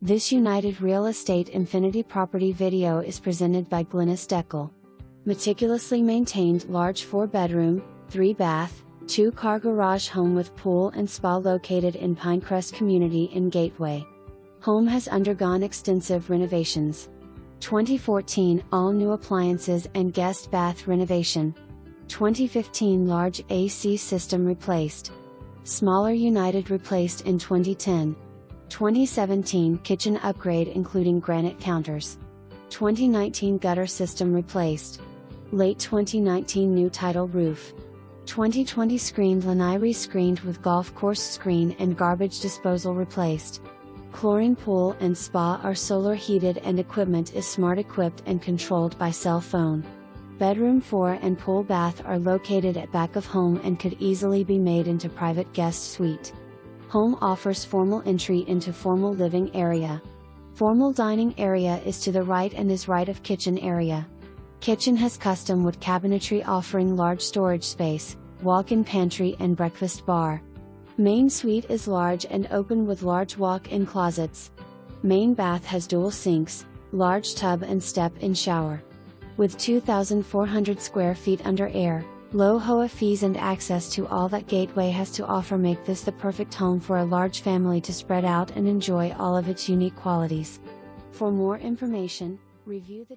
This United Real Estate Infinity property video is presented by Glynis Dekle. Meticulously maintained large 4-bedroom, 3-bath, 2-car garage home with pool and spa located in Pinecrest community in Gateway. Home has undergone extensive renovations. 2014 all-new appliances and guest bath renovation. 2015 large AC system replaced. Smaller United replaced in 2010. 2017 kitchen upgrade including granite counters. 2019 gutter system replaced. Late 2019 new tile roof. 2020 screened lanai re-screened with golf course screen and garbage disposal replaced. Chlorine pool and spa are solar heated and equipment is smart equipped and controlled by cell phone. Bedroom 4 and pool bath are located at back of home and could easily be made into private guest suite. Home offers formal entry into formal living area. Formal dining area is to the right and is right of kitchen area. Kitchen has custom wood cabinetry offering large storage space, walk-in pantry and breakfast bar. Main suite is large and open with large walk-in closets. Main bath has dual sinks, large tub and step-in shower. With 2,400 square feet under air, low HOA fees and access to all that Gateway has to offer make this the perfect home for a large family to spread out and enjoy all of its unique qualities. For more information, review the